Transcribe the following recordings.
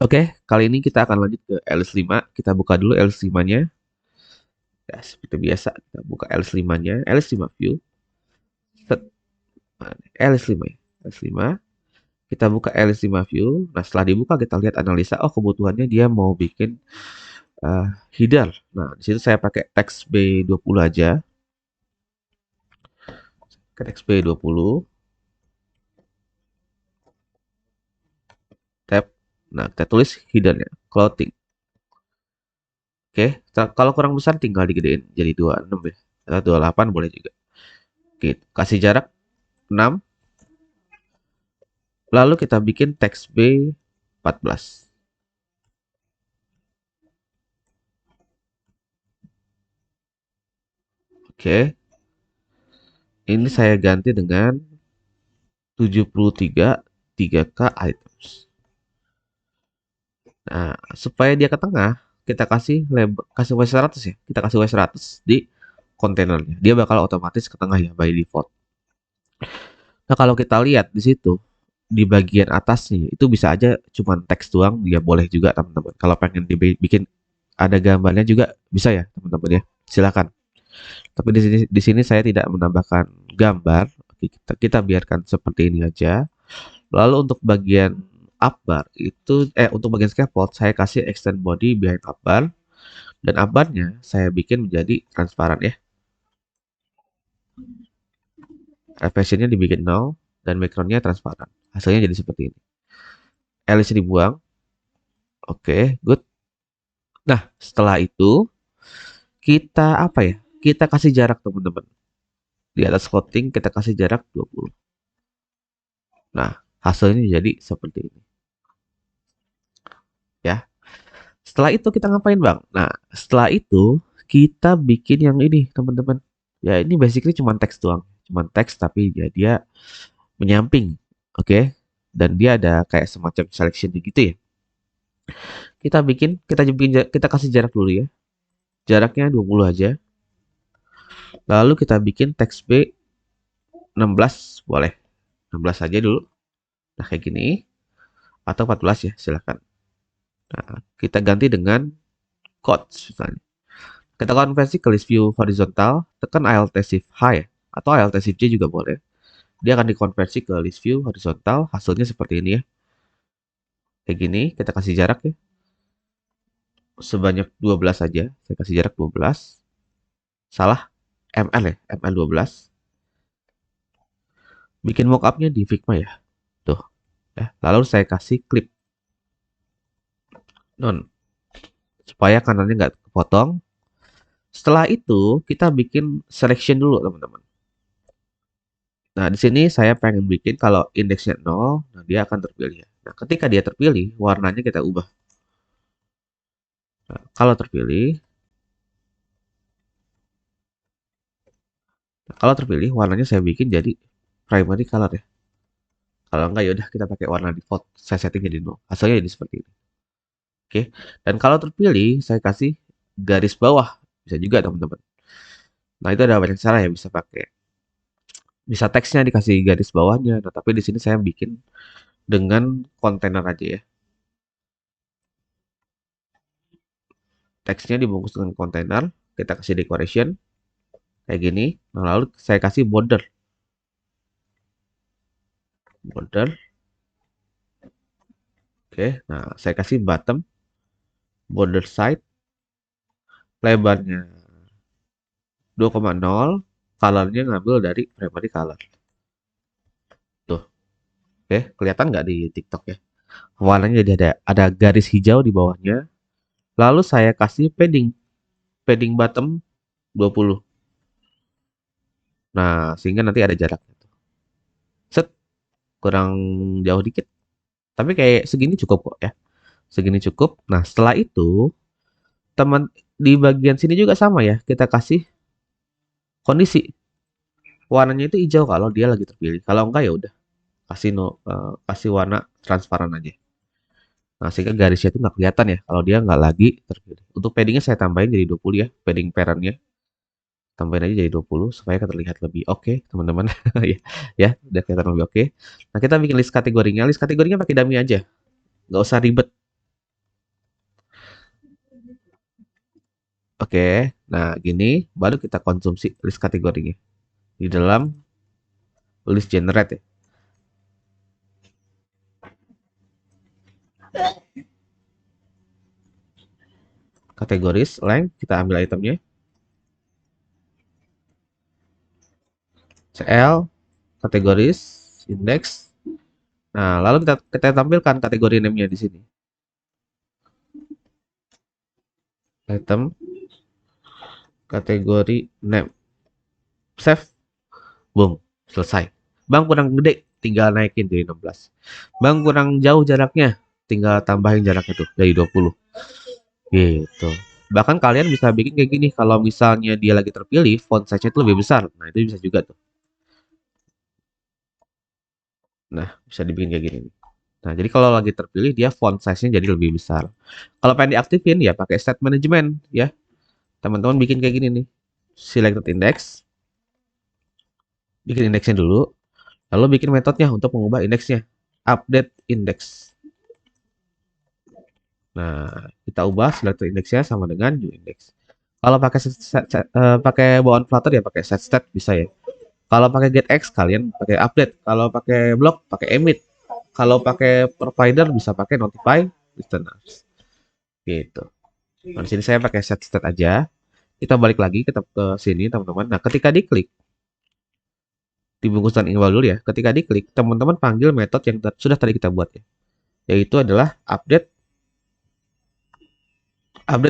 Oke, kali ini kita akan lanjut ke LS5. Kita buka dulu LS5-nya. Ya, seperti biasa, kita buka LS5-nya, LS5 view. Set, LS5 ya. LS5. Kita buka LS5 view. Nah, setelah dibuka kita lihat analisa. Oh, kebutuhannya dia mau bikin header. Nah, di situ saya pakai teks B20 aja. Ke teks B20. Tab. Nah, kita tulis headernya. Clothing. Oke, kalau kurang besar tinggal digedein jadi 26 ya. Atau 28 boleh juga. Oke, kasih jarak 6. Lalu kita bikin teks B14. Oke, ini saya ganti dengan 73 3K items. Nah, supaya dia ke tengah, kita kasih W100 ya. Kita kasih W100 di kontainernya. Dia bakal otomatis ke tengah ya by default. Nah, kalau kita lihat di situ di bagian atasnya itu bisa aja cuman teks doang, ya boleh juga teman-teman. Kalau pengen dibikin ada gambarnya juga bisa ya, teman-teman ya. Silakan. Tapi di sini saya tidak menambahkan gambar. Oke, kita biarkan seperti ini aja. Lalu untuk bagian upbar itu untuk bagian scaffold saya kasih extend body behind upbar dan upbarnya saya bikin menjadi transparan ya. Reflectionnya dibikin 0 dan backgroundnya transparan. Hasilnya jadi seperti ini. Alice dibuang. Oke, good. Nah, setelah itu kita apa ya? Kita kasih jarak teman-teman. Di atas floating kita kasih jarak 20. Nah, hasilnya jadi seperti ini. Ya. Setelah itu kita ngapain, Bang? Nah, setelah itu kita bikin yang ini, teman-teman. Ya, ini basically cuma teks doang. Cuma teks tapi dia menyamping. Oke. Dan dia ada kayak semacam selection gitu ya. Kita kasih jarak dulu ya. Jaraknya 20 aja. Lalu kita bikin teks B 16 boleh. 16 aja dulu. Nah, kayak gini. Atau 14 ya, silahkan. Nah, kita ganti dengan quotes misalnya. Kita konversi ke list view horizontal, tekan Alt Shift High atau Alt Shift J juga boleh. Dia akan dikonversi ke list view horizontal, hasilnya seperti ini ya. Kayak gini, kita kasih jarak ya. Sebanyak 12 saja, saya kasih jarak 12. Salah, ML ya, ML 12. Bikin mockupnya di Figma ya. Tuh, ya. Lalu saya kasih clip non supaya kanannya nggak kepotong. Setelah itu kita bikin selection dulu teman-teman. Nah, di sini saya pengen bikin kalau indeksnya 0, nah dia akan terpilih ya. Nah, ketika dia terpilih, warnanya kita ubah. Nah, kalau terpilih warnanya saya bikin jadi primary color ya. Kalau enggak ya udah kita pakai warna default. Saya setting jadi 0. Hasilnya jadi seperti ini. Oke. Dan kalau terpilih saya kasih garis bawah. Bisa juga teman-teman. Nah, itu ada banyak cara ya bisa pakai. Bisa teksnya dikasih garis bawahnya. Nah, tapi di sini saya bikin dengan kontainer aja ya. Teksnya dibungkus dengan kontainer. Kita kasih decoration. Kayak gini. Nah, lalu saya kasih border. Border. Oke. Nah, saya kasih bottom. Border side. Lebarnya 2,0. Colornya ngambil dari primary color. Tuh. Oke. Kelihatan nggak di TikTok ya? Warnanya jadi ada garis hijau di bawahnya. Lalu saya kasih padding. Padding bottom 20. Nah, sehingga nanti ada jaraknya. Set. Kurang jauh dikit. Tapi kayak segini cukup kok ya. Segini cukup. Nah, setelah itu teman di bagian sini juga sama ya. Kita kasih kondisi. Warnanya itu hijau kalau dia lagi terpilih. Kalau enggak ya udah kasih kasih warna transparan aja. Nah, sehingga garisnya itu nggak kelihatan ya kalau dia nggak lagi terpilih. Untuk paddingnya saya tambahin jadi 20 ya, padding parentnya. Tambahin aja jadi 20 supaya terlihat lebih oke, teman-teman. Ya, ya, udah kelihatan lebih oke. Nah, kita bikin list kategorinya. List kategorinya pakai dummy aja. Nggak usah ribet. Oke, nah gini baru kita konsumsi list kategorinya di dalam list generate ya. Kategoris length kita ambil itemnya CL kategoris index. Nah, lalu kita tampilkan kategori name-nya di sini. Item kategori name. Save. Boom, selesai. Bang kurang gede, tinggal naikin jadi 16. Bang kurang jauh jaraknya, tinggal tambahin jaraknya tuh dari 20. Gitu. Bahkan kalian bisa bikin kayak gini, kalau misalnya dia lagi terpilih, font size-nya itu lebih besar. Nah, itu bisa juga tuh. Nah, bisa dibikin kayak gini. Nah, jadi kalau lagi terpilih, dia font size-nya jadi lebih besar. Kalau pengen diaktifin, ya pakai state management, ya. Teman-teman bikin kayak gini nih. Selected index, bikin indeksnya dulu, lalu bikin metodenya untuk mengubah indeksnya. Update index. Nah, kita ubah selected indeksnya sama dengan new index. Kalau pakai pakai bawaan Flutter ya pakai set state bisa ya. Kalau pakai getX kalian pakai update. Kalau pakai block pakai emit. Kalau pakai provider bisa pakai notify listeners. Gitu. Nah, di sini saya pakai set state aja. Kita balik lagi ke sini teman-teman. Nah, ketika diklik di bungkusan info dulu ya. Ketika diklik, teman-teman panggil metode yang sudah tadi kita buat ya. Yaitu adalah update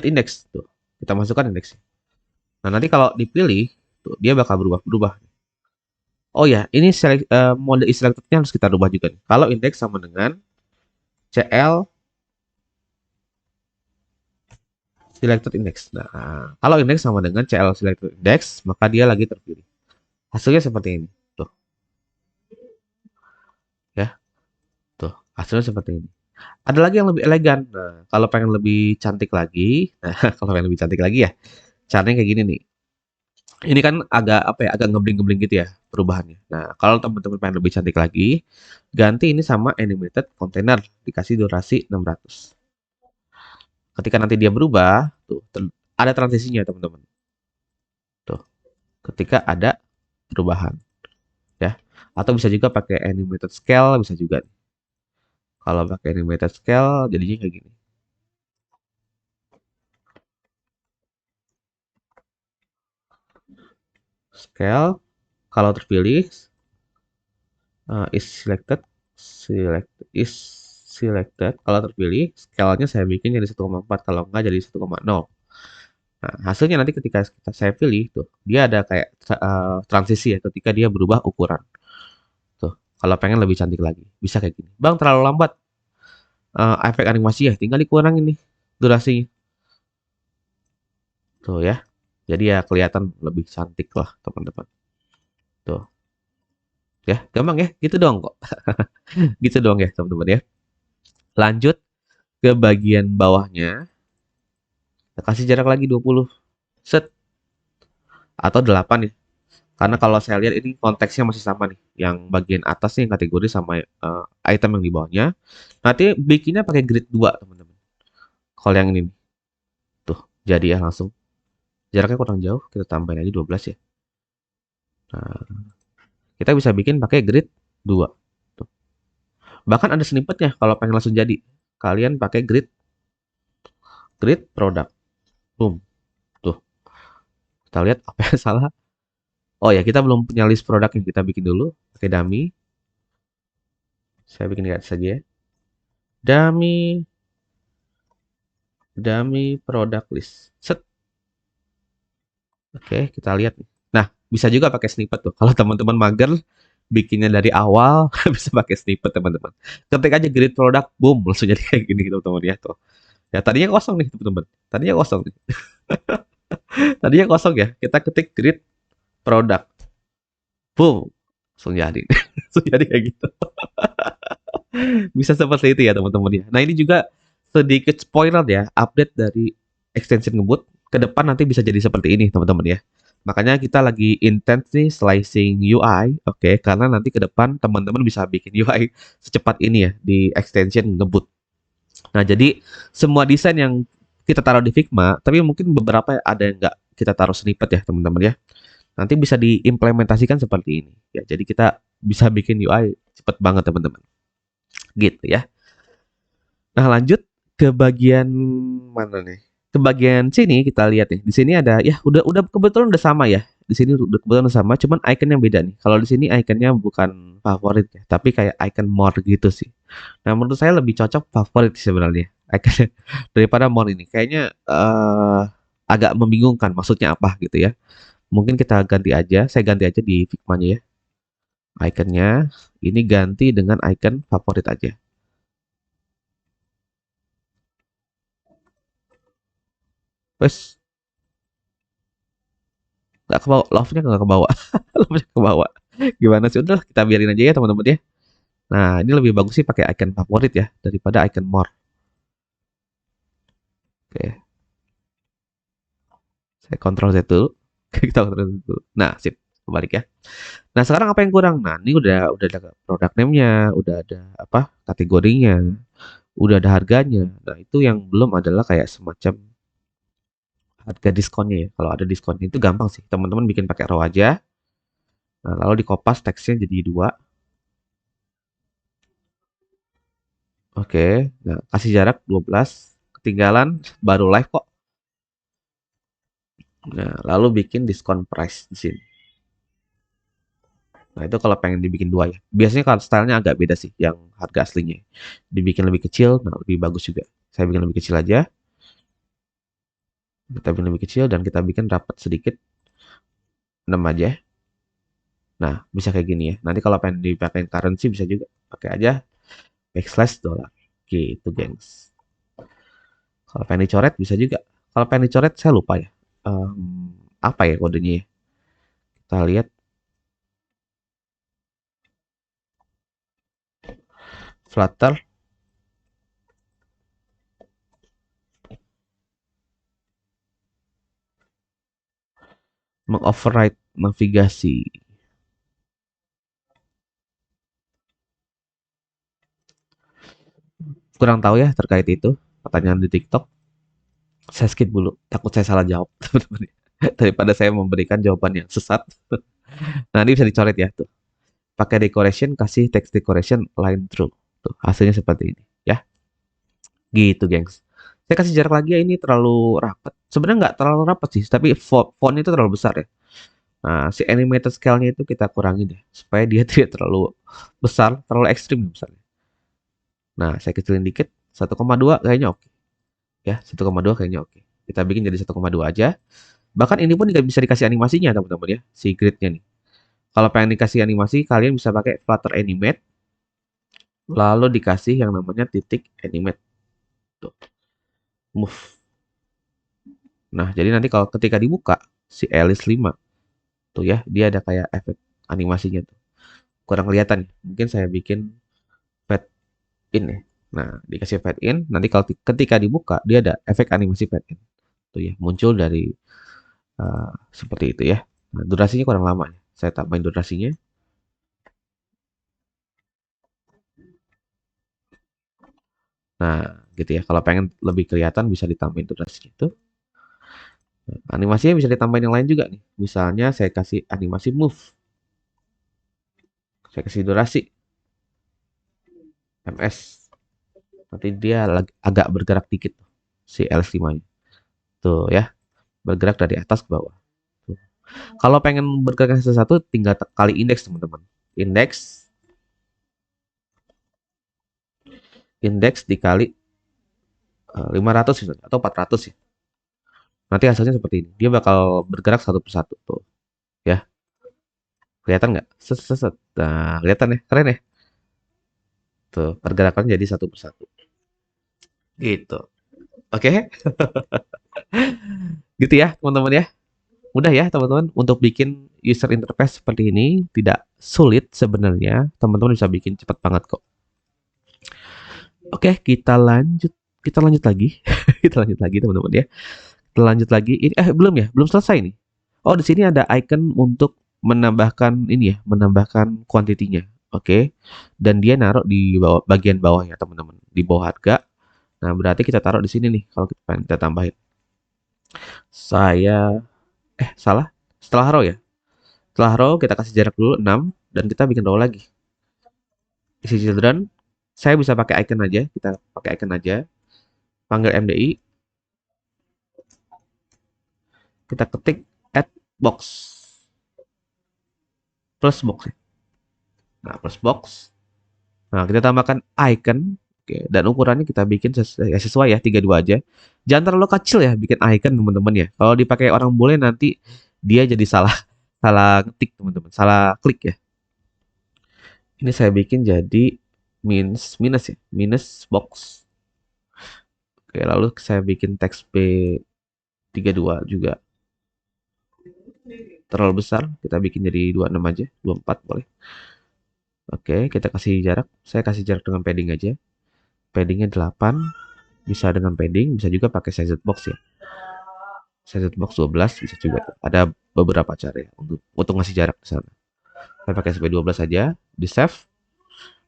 index tuh. Kita masukkan indeksnya. Nah, nanti kalau dipilih tuh dia bakal berubah-berubah. Oh ya, ini mode is selected-nya harus kita rubah juga nih. Kalau index sama dengan CL selected index. Nah, kalau index sama dengan CL selected index, maka dia lagi terpilih. Hasilnya seperti ini. Tuh, ya. Tuh, hasilnya seperti ini. Ada lagi yang lebih elegan. Nah, kalau pengen lebih cantik lagi, nah, kalau pengen lebih cantik lagi ya, caranya kayak gini nih. Ini kan agak apa ya, agak ngebling-ngebling gitu ya perubahannya. Nah, kalau teman-teman pengen lebih cantik lagi, ganti ini sama animated container, dikasih durasi 600. Ketika nanti dia berubah, tuh ada transisinya teman-teman. Tuh, ketika ada perubahan, ya. Atau bisa juga pakai animated scale, bisa juga. Kalau pakai animated scale, jadinya kayak gini. Scale, kalau terpilih, is selected. Kalau terpilih, scale-nya saya bikin jadi 1,4, kalau enggak jadi 1,0. Nah, hasilnya nanti ketika saya pilih tuh, dia ada kayak transisi ya ketika dia berubah ukuran. Tuh, kalau pengen lebih cantik lagi, bisa kayak gini. Bang, terlalu lambat efek animasi ya, tinggal dikurangin nih durasinya. Tuh ya. Jadi ya kelihatan lebih cantik lah, teman-teman. Tuh. Ya, gampang ya. Gitu dong kok. Gitu dong ya, teman-teman ya. Lanjut ke bagian bawahnya. Kita kasih jarak lagi 20. Set. Atau 8 ya. Karena kalau saya lihat ini konteksnya masih sama nih. Yang bagian atasnya yang kategori sama item yang di bawahnya. Nanti bikinnya pakai grid 2, teman-teman. Kalau yang ini nih. Tuh, jadi ya langsung. Jaraknya kurang jauh, kita tambahin aja 12 ya. Nah, kita bisa bikin pakai grid 2. Tuh. Bahkan ada snippetnya kalau pengen langsung jadi. Kalian pakai grid product. Boom. Tuh. Kita lihat apa yang salah. Oh ya, kita belum punya list produk yang kita bikin dulu. Pakai dummy. Saya bikin lihat saja ya. Dummy product list. Set. Oke, kita lihat nih. Nah, bisa juga pakai snippet tuh. Kalau teman-teman mager bikinnya dari awal, bisa pakai snippet teman-teman. Ketik aja grid product, boom, langsung jadi kayak gini teman-teman ya tuh. Ya tadinya kosong nih teman-teman. Tadinya kosong nih. Tadinya kosong ya. Kita ketik grid product, boom, langsung jadi. Langsung jadi kayak gitu. Bisa seperti itu ya teman-teman ya. Nah ini juga sedikit spoiler ya, update dari extension ngebut ke depan nanti bisa jadi seperti ini teman-teman ya. Makanya kita lagi intens nih slicing UI, oke, karena nanti ke depan teman-teman bisa bikin UI secepat ini ya di extension ngebut. Nah, jadi semua desain yang kita taruh di Figma, tapi mungkin beberapa ada yang nggak kita taruh snippet ya teman-teman ya. Nanti bisa diimplementasikan seperti ini ya. Jadi kita bisa bikin UI cepet banget teman-teman. Gitu ya. Nah, lanjut ke bagian mana nih? Ke bagian sini kita lihat nih. Di sini ada ya udah kebetulan udah sama ya. Di sini udah kebetulan udah sama, cuman ikonnya beda nih. Kalau di sini ikonnya bukan favorit ya, tapi kayak icon more gitu sih. Nah, menurut saya lebih cocok favorit sebenarnya ikonnya daripada more ini. Kayaknya agak membingungkan maksudnya apa gitu ya. Mungkin kita ganti aja, saya ganti aja di Figma-nya ya. Ikonnya ini ganti dengan icon favorit aja. Wes, nggak ke bawah, love-nya nggak ke bawah. Love-nya ke bawah. Gimana sih? Udah kita biarin aja ya teman-teman ya. Nah, ini lebih bagus sih pakai icon favorit ya daripada icon more. Oke, saya kontrol Z dulu. Kita kontrol Z dulu. Nah, sip. Kembali ya. Nah, sekarang apa yang kurang? Nah, ini udah ada product name-nya, udah ada apa? Kategorinya, udah ada harganya. Nah, itu yang belum adalah kayak semacam harga diskonnya ya. Kalau ada diskonnya itu gampang sih. Teman-teman bikin pakai raw aja. Nah, lalu dikopas teksnya jadi dua. Oke. Nah, kasih jarak 12. Ketinggalan baru live kok. Nah, lalu bikin diskon price di sini. Nah, itu kalau pengen dibikin dua ya. Biasanya kalau stylenya agak beda sih yang harga aslinya. Dibikin lebih kecil, nah lebih bagus juga. Saya bikin lebih kecil aja. Kita bikin lebih kecil dan kita bikin rapat sedikit. 6 aja. Nah, bisa kayak gini ya. Nanti kalau pengen dipakai currency bisa juga. Pakai aja backslash dollar. Gitu, gengs. Kalau pengen dicoret bisa juga. Kalau pengen dicoret saya lupa ya. Apa ya kodenya ya? Kita lihat. Flutter. Mengoverride navigasi. Kurang tahu ya terkait itu. Pertanyaan di TikTok. Saya skip dulu. Takut saya salah jawab, teman-teman. Daripada saya memberikan jawaban yang sesat. Nah, ini bisa dicoret ya tuh. Pakai decoration, kasih text decoration line through. Tuh, hasilnya seperti ini ya. Gitu, gengs. Saya kasih jarak lagi ya, ini terlalu rapat. Sebenarnya nggak terlalu rapat sih, tapi font itu terlalu besar ya. Nah, si animated scale-nya itu kita kurangin deh, supaya dia tidak terlalu besar, terlalu ekstrim misalnya. Nah, saya kecilin dikit, 1,2 kayaknya oke. Ya, 1,2 kayaknya oke. Kita bikin jadi 1,2 aja. Bahkan ini pun bisa dikasih animasinya, teman-teman ya, si grid-nya nih. Kalau pengen dikasih animasi, kalian bisa pakai Flutter Animate, lalu dikasih yang namanya titik animate. Tuh, move. Nah, jadi nanti kalau ketika dibuka, si Alice 5, tuh ya, dia ada kayak efek animasinya tuh. Kurang kelihatan ya. Mungkin saya bikin fade in ya. Nah, dikasih fade in, nanti kalau ketika dibuka, dia ada efek animasi fade in. Tuh ya, muncul dari seperti itu ya. Nah, durasinya kurang lama ya. Saya tambahin durasinya. Nah, gitu ya. Kalau pengen lebih kelihatan bisa ditambahin durasinya itu. Nah, animasinya bisa ditambahin yang lain juga nih. Misalnya saya kasih animasi move. Saya kasih durasi ms. Nanti dia agak bergerak dikit tuh, si LS5-nya. Tuh ya, bergerak dari atas ke bawah. Tuh. Kalau pengen bergerak ke satu tinggal kali indeks teman-teman. Indeks dikali 500 misalnya, atau 400 ya. Nanti hasilnya seperti ini. Dia bakal bergerak satu persatu tuh. Ya, kelihatan nggak? Set. Nah, kelihatan ya, keren ya. Tuh, pergerakan jadi satu persatu. Gitu. Oke, gitu ya teman-teman ya. Mudah ya teman-teman untuk bikin user interface seperti ini, tidak sulit sebenarnya. Teman-teman bisa bikin cepat banget kok. Oke, kita lanjut. Kita lanjut lagi. Kita lanjut lagi teman-teman ya. Kita lanjut lagi. Ini belum ya? Belum selesai nih. Oh, di sini ada icon untuk menambahkan ini ya, menambahkan kuantitinya. Oke. Dan dia naruh di bawah bagian bawah ya, teman-teman. Di bawah harga. Nah, berarti kita taruh di sini nih kalau kita pengen kita tambahin. Saya salah. Setelah row ya. Setelah row kita kasih jarak dulu 6 dan kita bikin row lagi. Isi children, saya bisa pakai icon aja, kita pakai icon aja. Panggil MDI, kita ketik add box. Plus box ya. Nah, plus box. Nah, kita tambahkan icon. Oke, dan ukurannya kita bikin sesuai ya, 32 aja. Jangan terlalu kecil ya bikin icon teman-teman ya. Kalau dipakai orang bule nanti dia jadi salah salah ngetik teman-teman, salah klik ya. Ini saya bikin jadi minus minus ya, minus box. Oke, lalu saya bikin teks B32 juga. Terlalu besar, kita bikin jadi 26 aja, 24 boleh. Oke, kita kasih jarak. Saya kasih jarak dengan padding aja. Paddingnya 8. Bisa dengan padding, bisa juga pakai size box ya. Size box 12 bisa juga. Ada beberapa cara ya untuk ngasih jarak di sana. Saya pakai sampai 12 saja, di save.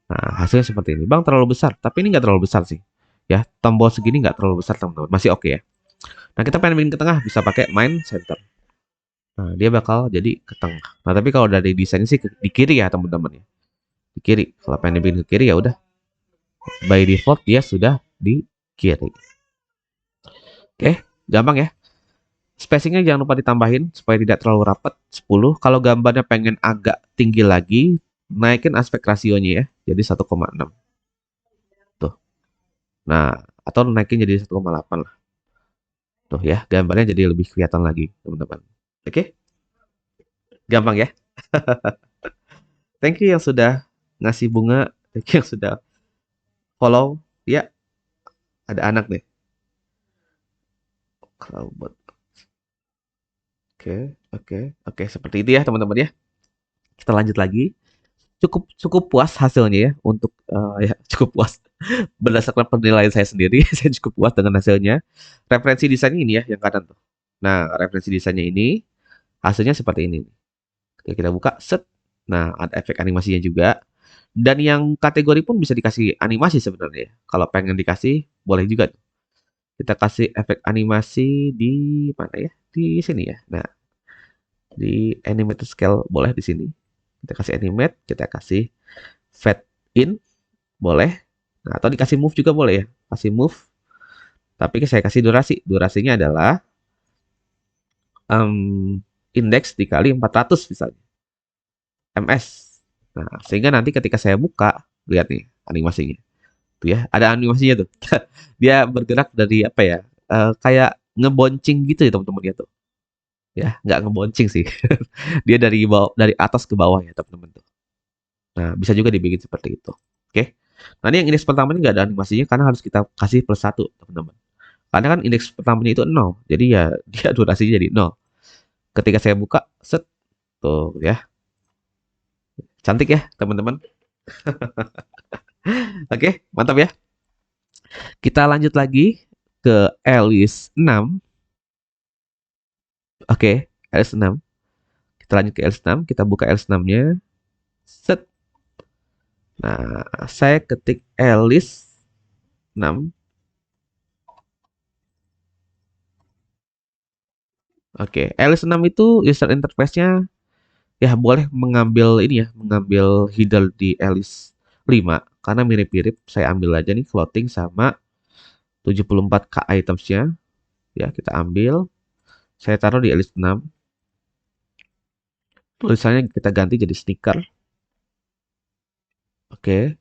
Nah, hasilnya seperti ini. Bang, terlalu besar, tapi ini nggak terlalu besar sih. Ya, tombol segini nggak terlalu besar teman-teman. Masih oke ya. Nah, kita pengen bikin ke tengah, bisa pakai main center. Nah, dia bakal jadi ke tengah. Nah, tapi kalau dari desainnya sih di kiri ya teman-teman ya. Di kiri. Kalau pengen dibikin ke kiri ya udah. By default dia sudah di kiri. Oke, gampang ya. Spacingnya jangan lupa ditambahin supaya tidak terlalu rapat. 10. Kalau gambarnya pengen agak tinggi lagi, naikin aspek rasionya ya. Jadi 1,6. Tuh. Nah, atau naikin jadi 1,8 lah. Tuh ya, gambarnya jadi lebih kelihatan lagi, teman-teman. Oke? Gampang ya. Thank you yang sudah ngasih bunga. Thank you yang sudah follow. Ya, ada anak nih. Cloudbot. Oke, oke, oke. Seperti itu ya, teman-teman ya. Kita lanjut lagi. Cukup cukup puas hasilnya ya untuk ya cukup puas berdasarkan penilaian saya sendiri. Saya cukup puas dengan hasilnya. Referensi desainnya ini ya yang kanan tuh. Nah, referensi desainnya ini hasilnya seperti ini. Oke, kita buka set. Nah, ada efek animasinya juga. Dan yang kategori pun bisa dikasih animasi sebenarnya. Kalau pengen dikasih, boleh juga. Kita kasih efek animasi di mana ya? Di sini ya. Nah, di animated scale boleh di sini. Kita kasih animate, kita kasih fade in, boleh. Nah, atau dikasih move juga boleh ya. Kasih move. Tapi saya kasih durasi. Durasinya adalah indeks dikali 400 misalnya. ms. Nah, sehingga nanti ketika saya buka, lihat nih animasinya. Tuh ya, ada animasinya tuh. Dia bergerak dari apa ya? Kayak ngeboncing gitu ya teman-teman ya tuh. Ya, nggak ngeboncing sih. Dia dari bawah, dari atas ke bawah ya teman-teman tuh. Nah, bisa juga dibikin seperti itu. Oke. Nah, ini yang indeks pertama ini nggak ada animasinya karena harus kita kasih plus 1, teman-teman. Karena kan indeks pertamanya itu 0. Jadi ya dia durasinya jadi 0. Ketika saya buka, set. Tuh ya. Cantik ya, teman-teman. Oke, mantap ya. Kita lanjut lagi ke Elis 6. Oke, Elis 6. Kita lanjut ke Elis 6. Kita buka Elis 6-nya. Set. Nah, saya ketik Elis 6. Oke, Elis 6 itu user interface-nya ya boleh mengambil ini ya, mengambil header di Elis 5 karena mirip-mirip. Saya ambil aja nih clothing sama 74k items-nya. Ya, kita ambil. Saya taruh di Elis 6. Tulisannya kita ganti jadi sneaker. Oke.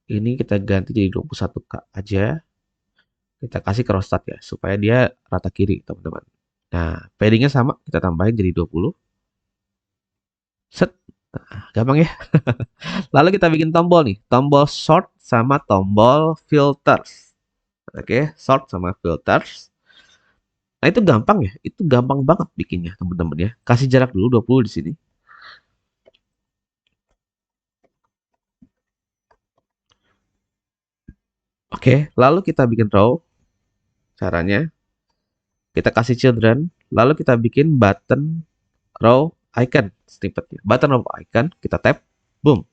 Ini kita ganti jadi 21k aja. Kita kasih crosstat ya, supaya dia rata kiri, teman-teman. Nah, paddingnya sama, kita tambahin jadi 20. Set. Nah, gampang ya. Lalu kita bikin tombol nih, tombol sort sama tombol filters. Oke, sort sama filters. Nah, itu gampang ya. Itu gampang banget bikinnya, teman-teman ya. Kasih jarak dulu 20 di sini. Oke, lalu kita bikin row. Caranya, kita kasih children, lalu kita bikin button row icon snippetnya. Button row icon, kita tap, boom.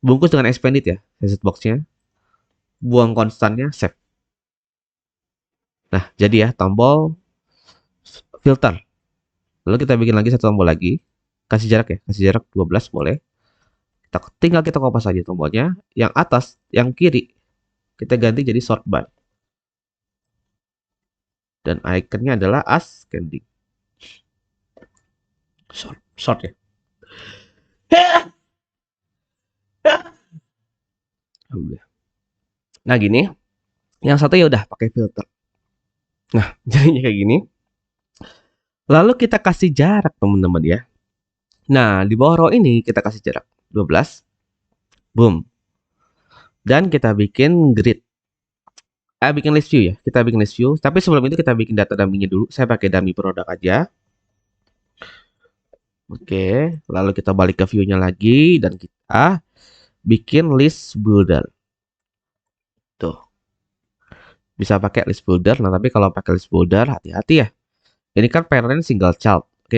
Bungkus dengan expanded ya, set box-nya. buang konstannya, save. Nah, jadi ya tombol filter. Lalu kita bikin lagi satu tombol lagi. Kasih jarak ya, kasih jarak 12 boleh. Tinggal kita kopas aja tombolnya. Yang atas, yang kiri, kita ganti jadi sort by. Dan ikonnya adalah ascending. Sort ya. Nah gini, yang satu ya udah pakai filter. Nah jadinya kayak gini. Lalu kita kasih jarak teman-teman ya. Nah di bawah row ini kita kasih jarak 12. Boom. Dan kita bikin grid. Bikin list view ya. Kita bikin list view. Tapi sebelum itu kita bikin data dummy-nya dulu. Saya pakai dummy produk aja. Oke. Lalu kita balik ke view-nya lagi. Dan kita bikin list builder. Tuh. Bisa pakai list builder. Nah tapi kalau pakai list builder hati-hati ya. Ini kan parent single child. Oke,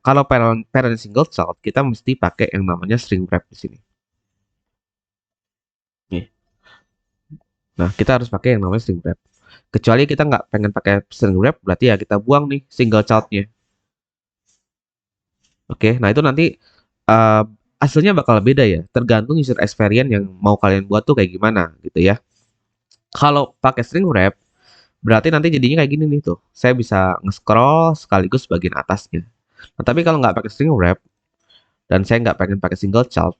kalau parent single child, kita mesti pakai yang namanya string wrap di sini. Nih. Nah, kita harus pakai yang namanya string wrap. Kecuali kita nggak pengen pakai string wrap, berarti ya kita buang nih single child-nya. Oke, nah itu nanti uh, hasilnya bakal beda ya, tergantung user experience yang mau kalian buat tuh kayak gimana gitu ya. Kalau pakai string wrap, berarti nanti jadinya kayak gini nih tuh. Saya bisa nge-scroll sekaligus bagian atasnya. Nah, tapi kalau nggak pakai string wrap dan saya nggak pengen pakai single child,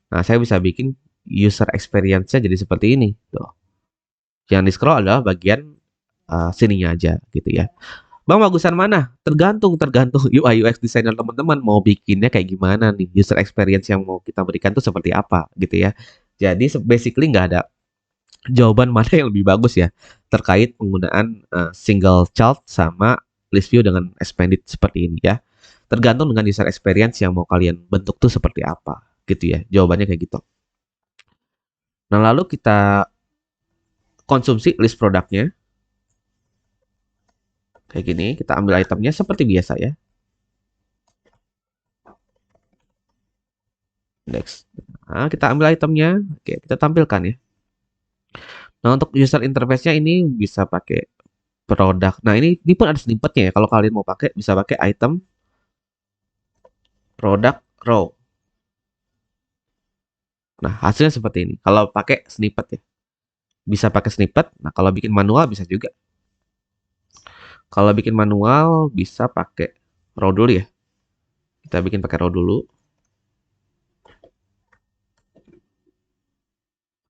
nah saya bisa bikin user experience-nya jadi seperti ini tuh. Yang di-scroll adalah bagian sininya aja gitu ya. Bang bagusan mana? Tergantung UI UX designer teman-teman mau bikinnya kayak gimana nih. User experience yang mau kita berikan tuh seperti apa gitu ya. Jadi basically nggak ada jawaban mana yang lebih bagus ya terkait penggunaan single child sama list view dengan expanded seperti ini ya. Tergantung dengan user experience yang mau kalian bentuk tuh seperti apa gitu ya. Jawabannya kayak gitu. Nah, lalu kita konsumsi list produknya. Kayak gini, kita ambil itemnya seperti biasa ya. Next. Nah, kita ambil itemnya. Oke, kita tampilkan ya. Nah, untuk user interface-nya ini bisa pakai produk. Nah, ini pun ada snippetnya ya. Kalau kalian mau pakai, bisa pakai item product row. Nah, hasilnya seperti ini. Kalau pakai snippet ya. Bisa pakai snippet. Nah, kalau bikin manual bisa juga. Kalau bikin manual bisa pakai row dulu ya. Kita bikin pakai row dulu.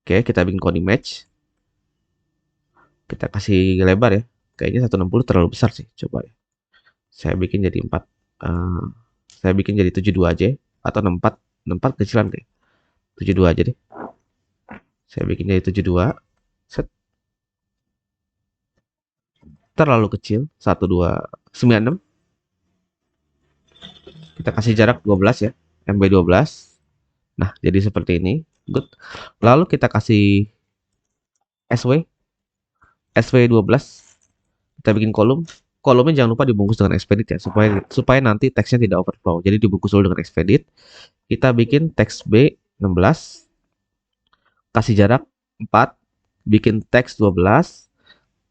Oke, kita bikin code image. Kita kasih lebar ya. Kayaknya 160 terlalu besar sih. Coba ya. Saya bikin jadi 4. eh, saya bikin jadi 72 aja. Atau 64. 64 kecilan deh. 72 aja deh. Saya bikin jadi 72. Set. Terlalu kecil. 1, 2, 96. Kita kasih jarak 12 ya. MB 12. Nah, jadi seperti ini. Good. Lalu kita kasih SW. SW 12. Kita bikin kolom. Kolomnya jangan lupa dibungkus dengan expedit ya. Supaya nanti teksnya tidak overflow. Jadi dibungkus dulu dengan expedit. Kita bikin teks B 16. Kasih jarak 4. Bikin teks 12.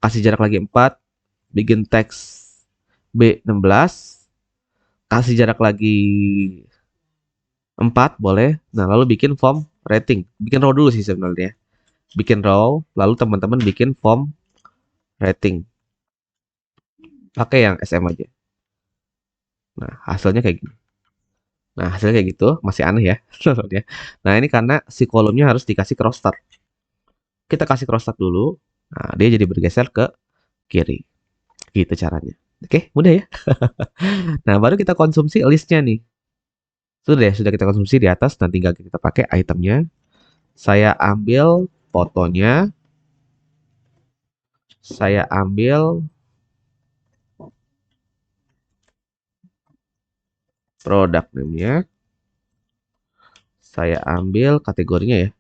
Kasih jarak lagi 4. Bikin teks B 16. Kasih jarak lagi 4 boleh. Nah, lalu bikin form rating. Bikin row dulu sih sebenarnya. Bikin row, lalu teman-teman bikin form rating. Pakai yang SM aja. Nah, hasilnya kayak gini. Nah, hasilnya kayak gitu, masih aneh ya. Nah, ini karena si kolomnya harus dikasih cross start. Kita kasih cross start dulu. Nah, dia jadi bergeser ke kiri. Gitu caranya. Oke, mudah ya. Nah, baru kita konsumsi listnya nih. Sudah kita konsumsi di atas. Nanti tinggal kita pakai itemnya. Saya ambil fotonya. Saya ambil produk name-nya. Saya ambil kategorinya ya.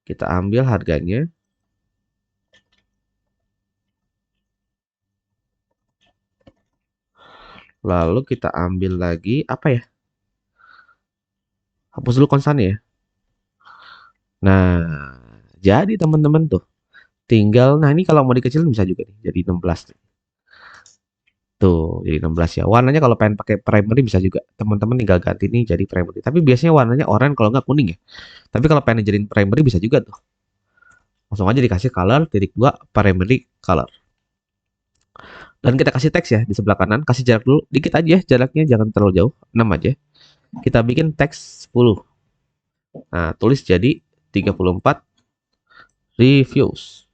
Kita ambil harganya. Lalu kita ambil lagi apa ya? Hapus dulu konstannya ya. Nah, jadi teman-teman tuh tinggal, nah ini kalau mau dikecilin bisa juga nih, jadi 16 nih. Tuh, jadi 16 ya. Warnanya kalau pengen pakai primary bisa juga. Teman-teman tinggal ganti nih jadi primary. Tapi biasanya warnanya oranye kalau nggak kuning ya. Tapi kalau pengen jadiin primary bisa juga tuh. Langsung aja dikasih color, titik dua, primary color. Dan kita kasih teks ya di sebelah kanan. Kasih jarak dulu, dikit aja jaraknya, jangan terlalu jauh. 6 aja. Kita bikin teks 10. Nah, tulis jadi 34 reviews.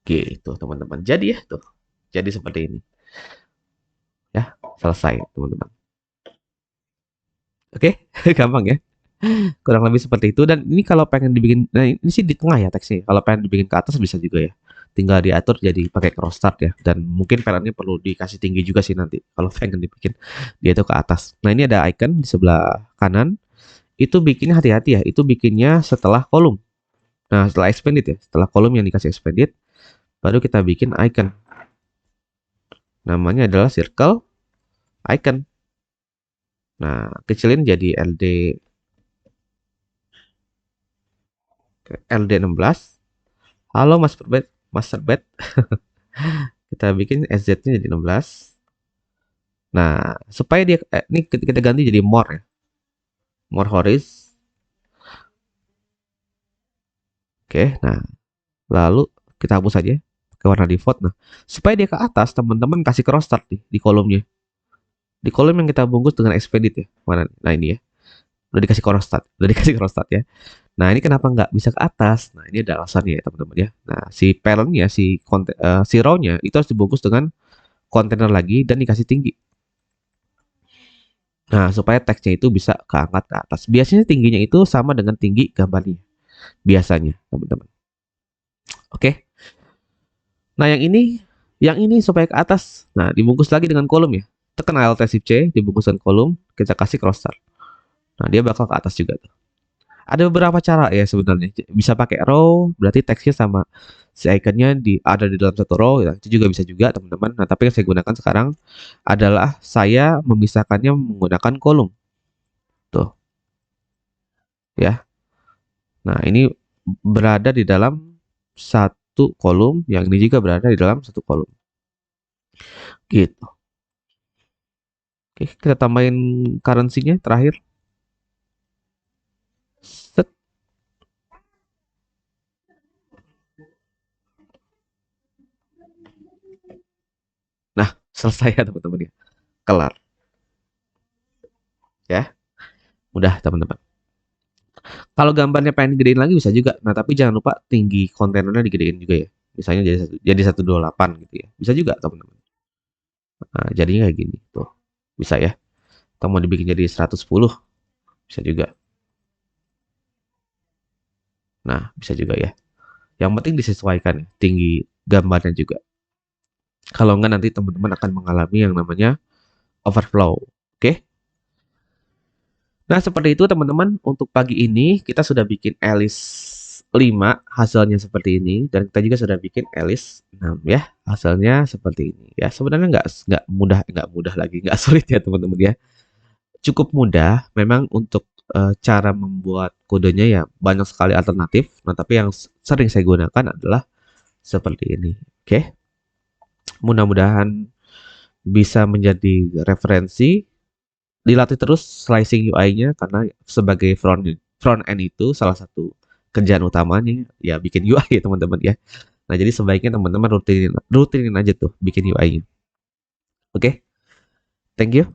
Gitu teman-teman. Jadi ya tuh. Jadi seperti ini. Ya, selesai teman-teman. Oke, gampang ya. Kurang lebih seperti itu. Dan ini kalau pengen dibikin, nah ini sih di tengah ya teksnya. Kalau pengen dibikin ke atas bisa juga ya. Tinggal diatur jadi pakai cross start ya. Dan mungkin perannya perlu dikasih tinggi juga sih nanti. Kalau pengen dibikin dia itu ke atas. Nah ini ada icon di sebelah kanan. Itu bikinnya hati-hati ya. Itu bikinnya setelah kolom. Nah setelah expanded ya. Setelah kolom yang dikasih expanded. Baru kita bikin icon. Namanya adalah circle icon. Nah kecilin jadi LD 16. Halo Master Bed. Kita bikin SZ-nya jadi 16. Nah, supaya dia ini kita ganti jadi more ya. More horizon. Oke, nah lalu kita hapus aja ke warna default. Nah, supaya dia ke atas, teman-teman kasih cross start nih di kolomnya. Di kolom yang kita bungkus dengan expedit ya. Mana? Nah, ini ya. Udah dikasih cross start, udah dikasih cross start ya. Nah, ini kenapa nggak bisa ke atas? Nah, ini ada alasannya ya, teman-teman ya. Nah, si parentnya, si row-nya itu harus dibungkus dengan kontainer lagi dan dikasih tinggi. Nah, supaya teksnya itu bisa keangkat ke atas. Biasanya tingginya itu sama dengan tinggi gambarnya. Biasanya, teman-teman. Oke. Nah, yang ini supaya ke atas. Nah, dibungkus lagi dengan kolom ya. Tekan Alt Shift C, dibungkuskan kolom, kita kasih cross start. Nah, dia bakal ke atas juga tuh. Ada beberapa cara ya sebenarnya. Bisa pakai row, berarti teksnya sama si iconnya ada di dalam satu row, ya. Itu juga bisa juga, teman-teman. Nah, tapi yang saya gunakan sekarang adalah saya memisahkannya menggunakan kolom. Tuh, ya. Nah, ini berada di dalam satu kolom, yang ini juga berada di dalam satu kolom. Gitu. Oke, kita tambahin currency-nya terakhir. Set. Nah, selesai ya teman-teman ya. Kelar. Ya, mudah teman-teman. Kalau gambarnya pengen digedein lagi bisa juga. Nah, tapi jangan lupa tinggi kontainernya digedein juga ya. Misalnya jadi 128 gitu ya. Bisa juga teman-teman. Nah, jadinya kayak gini tuh. Bisa ya. Atau mau dibikin jadi 110 bisa juga. Nah, bisa juga ya. Yang penting disesuaikan ya, tinggi gambarnya juga. Kalau enggak nanti teman-teman akan mengalami yang namanya overflow. Oke? Nah, seperti itu teman-teman. Untuk pagi ini kita sudah bikin Alice 5 hasilnya seperti ini dan kita juga sudah bikin Alice 6 ya. Hasilnya seperti ini ya. Sebenarnya nggak mudah lagi, nggak sulit ya teman-teman ya. Cukup mudah memang untuk cara membuat kodenya ya banyak sekali alternatif. Nah, tapi yang sering saya gunakan adalah seperti ini. Oke. Mudah-mudahan bisa menjadi referensi. Dilatih terus slicing UI-nya karena sebagai front end itu salah satu kerjaan utamanya ya bikin UI ya teman-teman ya. Nah, jadi sebaiknya teman-teman rutinin aja tuh bikin UI-nya. Oke. Thank you.